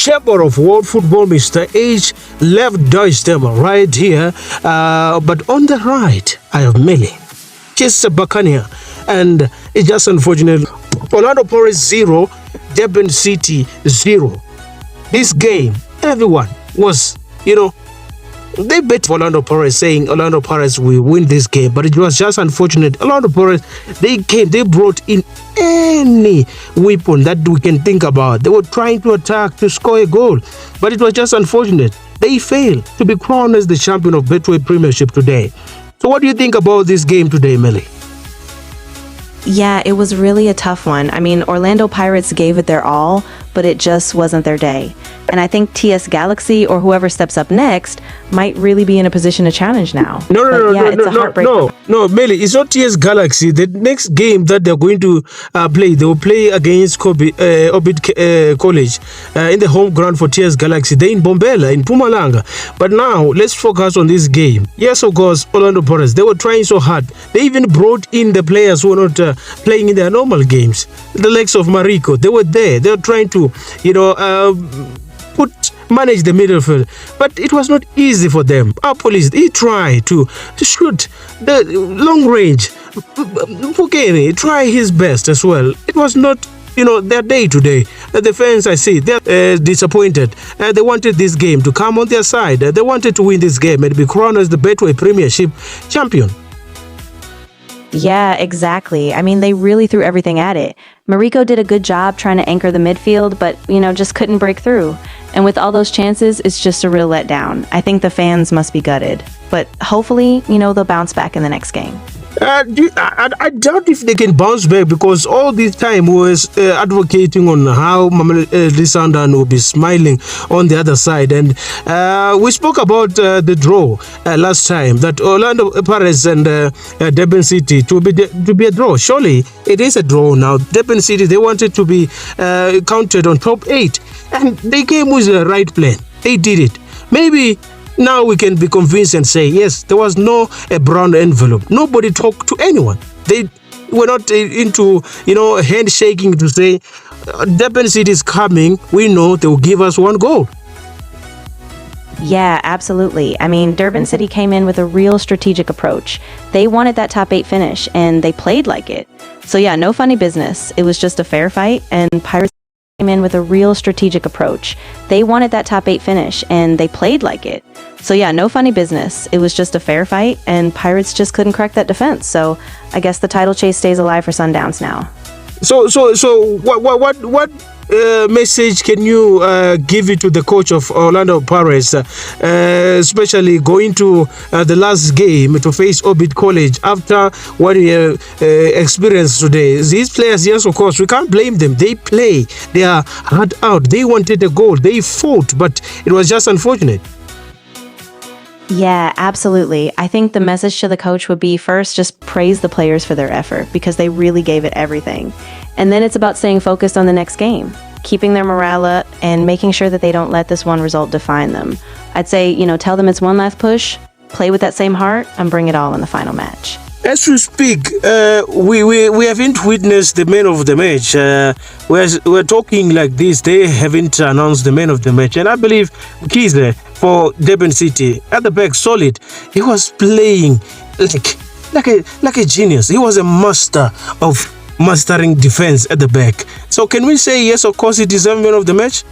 champion of world football, Mr. H, left Deutschland right here. But on the right, I have Meli. She's a Buccaneer. And it's just unfortunate. Orlando Pirates 0, Durban City 0. This game, everyone was, they bet Orlando Pirates, saying Orlando Pirates will win this game, but it was just unfortunate. Orlando Pirates, they brought in any weapon that we can think about. They were trying to attack to score a goal, but it was just unfortunate. They failed to be crowned as the champion of Betway Premiership today. So what do you think about this game today, Melly? Yeah, it was really a tough one. I mean, Orlando Pirates gave it their all, but it just wasn't their day. And I think TS Galaxy or whoever steps up next might really be in a position to challenge now. No, Meli, it's not TS Galaxy. The next game that they're going to play, they will play against Orbit College in the home ground for TS Galaxy. They're in Bombela, in Mpumalanga. But now, let's focus on this game. Yes, of course, Orlando Pirates, they were trying so hard. They even brought in the players who were not playing in their normal games. The likes of Mariko, they were there. They were trying to, manage the midfield, but it was not easy for them. Our police, they tried to shoot the long range. Fukeni try his best as well. It was not, their day today. The fans, I see, they're disappointed. They wanted this game to come on their side. They wanted to win this game and be crowned as the Betway Premiership champion. Yeah, exactly. I mean, they really threw everything at it. Mariko did a good job trying to anchor the midfield, but, just couldn't break through. And with all those chances, it's just a real letdown. I think the fans must be gutted. But hopefully, they'll bounce back in the next game. I doubt if they can bounce back, because all this time was advocating on how Mamelodi Sundowns will be smiling on the other side. And we spoke about the draw last time, that Orlando Pirates and Durban City to be a draw. Surely it is a draw now. Durban City, they wanted to be counted on top 8, and they came with the right plan. They did it. Maybe now we can be convinced and say, yes, there was no brown envelope. Nobody talked to anyone. They were not into, handshaking to say, Durban City is coming. We know they will give us 1 goal. Yeah, absolutely. I mean, Durban City came in with a real strategic approach. They wanted that top 8 finish, and they played like it. So yeah, no funny business. It was just a fair fight, and Pirates came in with a real strategic approach. They wanted that top 8 finish, and they played like it. So yeah, no funny business. It was just a fair fight, and Pirates just couldn't crack that defense. So I guess the title chase stays alive for Sundowns now. So what message can you give it to the coach of Orlando Pirates, especially going to the last game to face Orbit College after what he experienced today? These players, yes, of course, we can't blame them. They play. They are hard out. They wanted a goal. They fought, but it was just unfortunate. Yeah, absolutely. I think the message to the coach would be, first, just praise the players for their effort, because they really gave it everything. And then it's about staying focused on the next game, keeping their morale up and making sure that they don't let this one result define them. I'd say, tell them it's one last push, play with that same heart, and bring it all in the final match. As we speak, we haven't witnessed the man of the match. We're talking like this. They haven't announced the man of the match, and I believe Kize for Durban City at the back, solid. He was playing like a genius. He was a master of mastering defense at the back. So can we say yes? Of course, he deserves man of the match.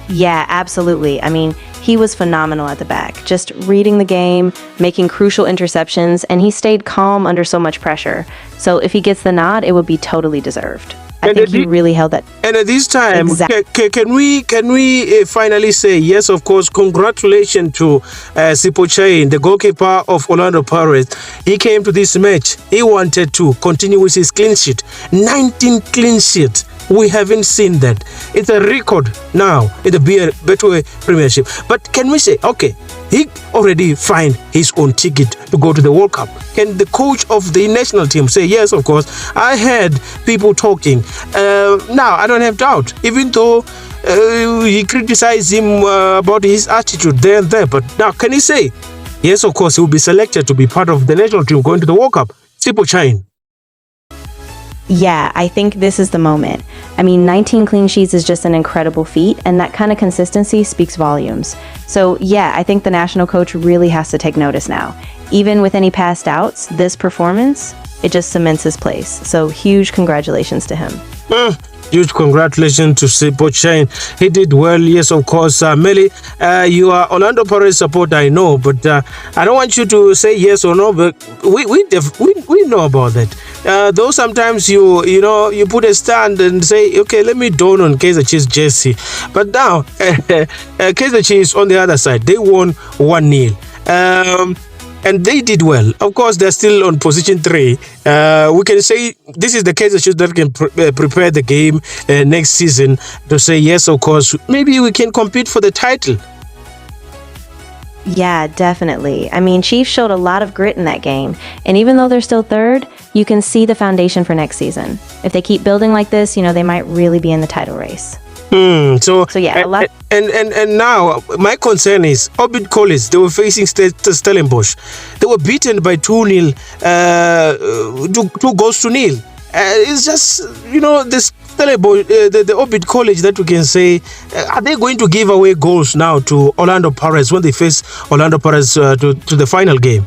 Yeah, absolutely. I mean, he was phenomenal at the back, just reading the game, making crucial interceptions, and he stayed calm under so much pressure. So if he gets the nod, it would be totally deserved. I think he really held that. And at this time, can we finally say yes? Of course, congratulations to Sipo Chain, the goalkeeper of Orlando Pirates. He came to this match. He wanted to continue with his clean sheet. 19 clean sheets. We haven't seen that. It's a record now in the Betway Premiership. But can we say, okay, he already find his own ticket to go to the World Cup? Can the coach of the national team say, yes, of course? I heard people talking. Now, I don't have doubt, even though he criticized him about his attitude there and there. But now, can he say, yes, of course, he will be selected to be part of the national team going to the World Cup? Sipo Chain. Yeah, I think this is the moment. I mean, 19 clean sheets is just an incredible feat, and that kind of consistency speaks volumes. So yeah, I think the national coach really has to take notice now. Even with any past doubts, this performance, it just cements his place. So huge congratulations to him. Huge congratulations to Sipochain. He did well, yes, of course. Melly, you are Orlando Pirates supporter, I know, but I don't want you to say yes or no, but we know about that. Though sometimes you put a stand and say, okay, let me don on Kaizer Chiefs jersey. But now, Kaizer Chiefs on the other side, they won 1-0. And they did well. Of course, they're still on position 3. We can say this is the Kaizer Chiefs that can prepare the game next season to say, yes, of course, maybe we can compete for the title. Yeah, definitely. I mean, Chiefs showed a lot of grit in that game. And even though they're still third, you can see the foundation for next season. If they keep building like this, they might really be in the title race. So yeah, a lot. And now my concern is Orbit College. They were facing Stellenbosch. They were beaten by 2-0, 2-0. It's just this Stellenbosch, the Orbit College that we can say, are they going to give away goals now to Orlando Pirates when they face Orlando Pirates to the final game?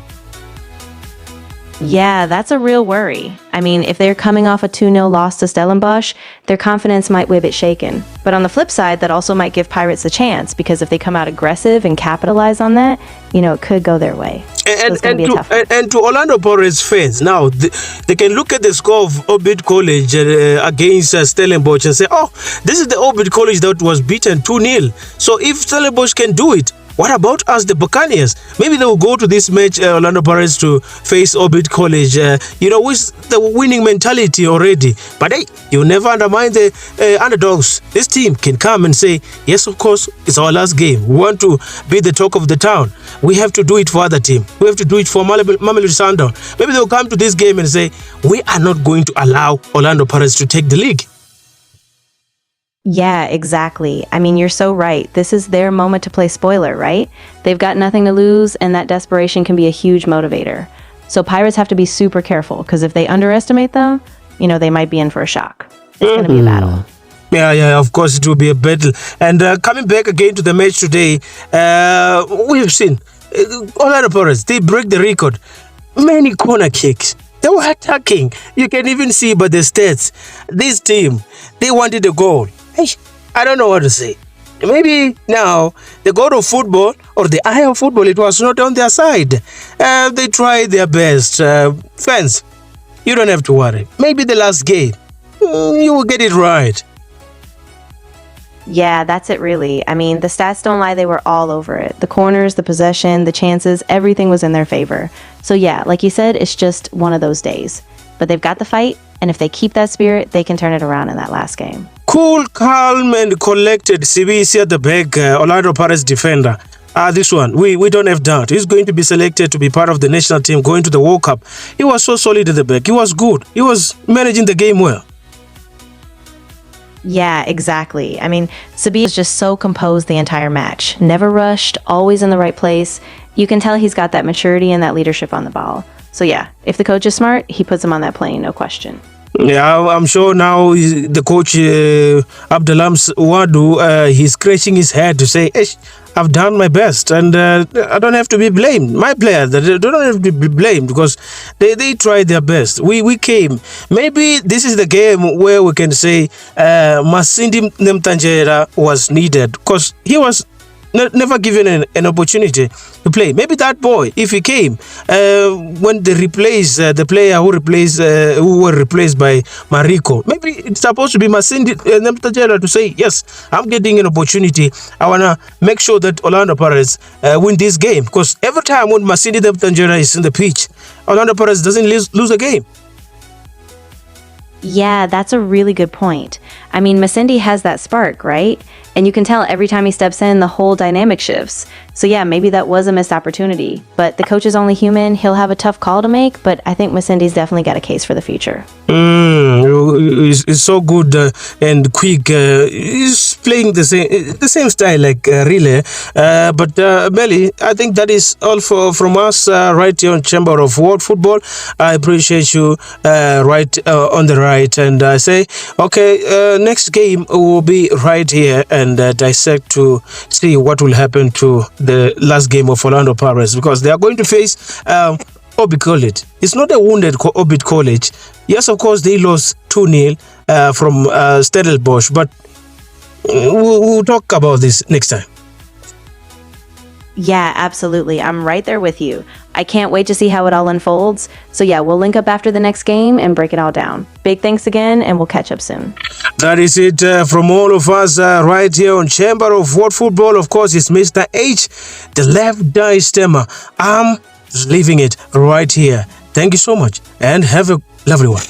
Yeah, that's a real worry. I mean, if they're coming off a 2-0 loss to Stellenbosch, their confidence might be a bit shaken. But on the flip side, that also might give Pirates a chance, because if they come out aggressive and capitalize on that, it could go their way. And to Orlando Pirates fans, now they can look at the score of Orbit College against Stellenbosch and say, oh, this is the Orbit College that was beaten 2-0. So if Stellenbosch can do it, what about us, the Buccaneers? Maybe they will go to this match, Orlando Pirates, to face Orbit College, with the winning mentality already. But hey, you never undermine the underdogs. This team can come and say, yes, of course, it's our last game. We want to be the talk of the town. We have to do it for other team. We have to do it for Mamelodi Sundowns. Maybe they'll come to this game and say, we are not going to allow Orlando Pirates to take the league. Yeah, exactly. I mean, you're so right. This is their moment to play spoiler, right? They've got nothing to lose, and that desperation can be a huge motivator. So Pirates have to be super careful, because if they underestimate them, they might be in for a shock. It's going to be a battle. Yeah, of course it will be a battle. And coming back again to the match today, we've seen Orlando Pirates, they break the record. Many corner kicks. They were attacking. You can even see by the stats. This team, they wanted a goal. Hey, I don't know what to say. Maybe now the god of football or the eye of football, it was not on their side. They tried their best. Fans, you don't have to worry. Maybe the last game, you will get it right. Yeah, that's it really. I mean, the stats don't lie, they were all over it. The corners, the possession, the chances, everything was in their favor. So yeah, like you said, it's just one of those days. But they've got the fight, and if they keep that spirit, they can turn it around in that last game. Cool, calm, and collected. CBC at the back, Orlando Pirates defender. This one, we don't have doubt. He's going to be selected to be part of the national team going to the World Cup. He was so solid at the back. He was good. He was managing the game well. Yeah, exactly. I mean, Sabi is just so composed the entire match. Never rushed, always in the right place. You can tell he's got that maturity and that leadership on the ball. So yeah, if the coach is smart, he puts him on that plane, no question. Yeah, I'm sure now the coach, Abdelham Wadu, he's scratching his head to say, I've done my best, and I don't have to be blamed. My players, they don't have to be blamed because they tried their best. We came. Maybe this is the game where we can say Masindi Nemtanjera was needed because he was never given an opportunity to play. Maybe that boy, if he came when they replace the player who were replaced by Mariko, maybe it's supposed to be Masindi Nemtanjera to say, yes, I'm getting an opportunity. I want to make sure that Orlando Pirates win this game, because every time when Masindi Nemtanjera is in the pitch, Orlando Pirates doesn't lose a game. Yeah, that's a really good point. I mean, Masindi has that spark, right? And you can tell every time he steps in, the whole dynamic shifts. So yeah, maybe that was a missed opportunity. But the coach is only human. He'll have a tough call to make, but I think Masindi's definitely got a case for the future. He's so good and quick. He's playing the same style like Relay. But Melly, I think that is all from us right here on Chamber of World Football. I appreciate you right on the right. And I say, okay, next game will be right here and dissect to see what will happen to the last game of Orlando Pirates, because they are going to face Orbit College. It's not a wounded Orbit College. Yes, of course, they lost 2-0 from Stellenbosch, but we'll talk about this next time. Yeah, absolutely. I'm right there with you. I can't wait to see how it all unfolds. So yeah, we'll link up after the next game and break it all down. Big thanks again, and we'll catch up soon. That is it from all of us right here on Chamber of World Football. Of course, it's Mr. H, the left die stemmer. I'm leaving it right here. Thank you so much and have a lovely one.